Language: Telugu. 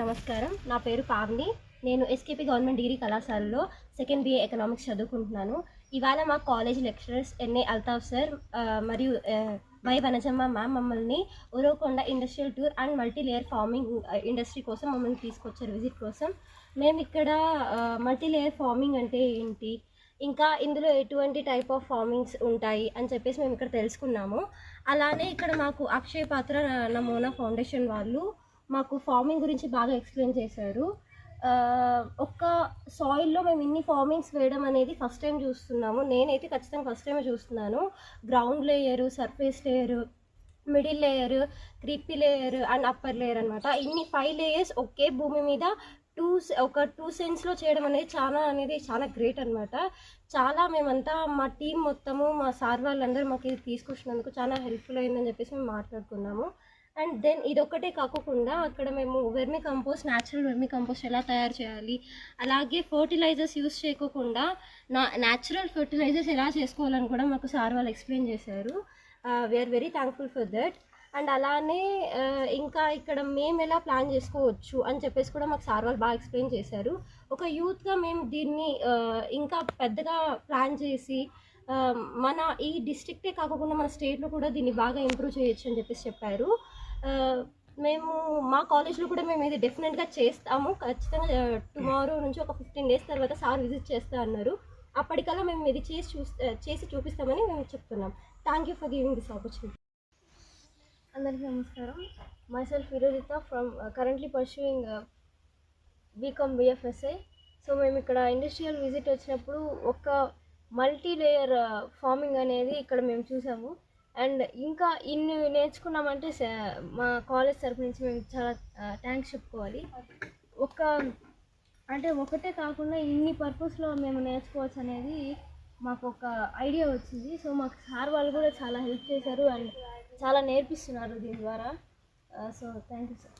నమస్కారం. నా పేరు పావని. నేను ఎస్కేపీ గవర్నమెంట్ డిగ్రీ కళాశాలలో సెకండ్ BA ఎకనామిక్స్ చదువుకుంటున్నాను. ఇవాళ మా కాలేజ్ లెక్చరర్స్ ఎన్ఏ అల్తాఫ్ సార్ మరియు వై వనజమ్మ మ్యామ్ మమ్మల్ని Uravakonda industrial tour and multi layer farming industry కోసం మమ్మల్ని తీసుకొచ్చారు విజిట్ కోసం. మేము ఇక్కడ మల్టీ లేయర్ ఫార్మింగ్ అంటే ఏంటి, ఇంకా ఇందులో ఎటువంటి టైప్ ఆఫ్ ఫార్మింగ్స్ ఉంటాయి అని చెప్పేసి మేము ఇక్కడ తెలుసుకున్నాము. అలానే ఇక్కడ మాకు అక్షయ పాత్ర నమూనా ఫౌండేషన్ వాళ్ళు మాకు ఫార్మింగ్ గురించి బాగా ఎక్స్ప్లెయిన్ చేశారు. ఒక్క సాయిల్లో మేము ఇన్ని ఫార్మింగ్స్ వేయడం అనేది ఫస్ట్ టైం చూస్తున్నాము. నేనైతే ఖచ్చితంగా ఫస్ట్ టైమే చూస్తున్నాను. Ground layer, surface layer, middle layer, creepy layer and upper layer అనమాట. ఇన్ని 5 లేయర్స్ ఒకే భూమి మీద ఒక 2 సెన్స్లో చేయడం అనేది చాలా గ్రేట్ అనమాట. చాలా మేమంతా మా టీం మొత్తము మా సార్ వాళ్ళందరూ మాకు ఇది తీసుకొచ్చినందుకు చాలా హెల్ప్ఫుల్ అయిందని చెప్పేసి మేము మాట్లాడుకున్నాము. అండ్ దెన్ ఇదొక్కటే కాకుండా అక్కడ మేము న్యాచురల్ వెర్మి కంపోస్ట్ ఎలా తయారు చేయాలి, అలాగే ఫర్టిలైజర్స్ యూస్ చేయకోకుండా న్యాచురల్ ఫర్టిలైజర్స్ ఎలా చేసుకోవాలని కూడా మాకు సార్ వాళ్ళు ఎక్స్ప్లెయిన్ చేశారు. We are very thankful for that. And అలానే ఇంకా ఇక్కడ మేము ఎలా ప్లాన్ చేసుకోవచ్చు అని చెప్పేసి కూడా మాకు సార్ వాళ్ళు బాగా ఎక్స్ప్లెయిన్ చేశారు. ఒక యూత్గా మేము దీన్ని ఇంకా పెద్దగా ప్లాన్ చేసి మన ఈ డిస్ట్రిక్టే కాకుండా మన స్టేట్లో కూడా దీన్ని బాగా ఇంప్రూవ్ చేయొచ్చు అని చెప్పేసి చెప్పారు. మేము మా కాలేజ్లో కూడా మేము ఇది డెఫినెట్గా చేస్తాము. ఖచ్చితంగా టుమారో నుంచి ఒక 15 days తర్వాత సార్ విజిట్ చేస్తా అన్నారు. అప్పటికల్లా మేము ఇది చేసి చూపిస్తామని మేము చెప్తున్నాం. Thank you for giving this opportunity. అందరికీ నమస్కారం. myself Virojitha from currently pursuing BCom BFSI. So మేము ఇక్కడ ఇండస్ట్రియల్ విజిట్ వచ్చినప్పుడు ఒక మల్టీ లేయర్ ఫార్మింగ్ అనేది ఇక్కడ మేము చూసాము. అండ్ ఇంకా ఇన్ని నేర్చుకున్నామంటే మా కాలేజ్ తరఫు నుంచి మేము చాలా థ్యాంక్స్ చెప్పుకోవాలి. ఒకటే కాకుండా ఇన్ని పర్పస్లో మేము నేర్చుకోవచ్చు అనేది మాకు ఒక ఐడియా వచ్చింది. సో మాకు సార్ వాళ్ళు కూడా చాలా హెల్ప్ చేశారు అండ్ చాలా నేర్పిస్తున్నారు దీని ద్వారా. So thank you sir.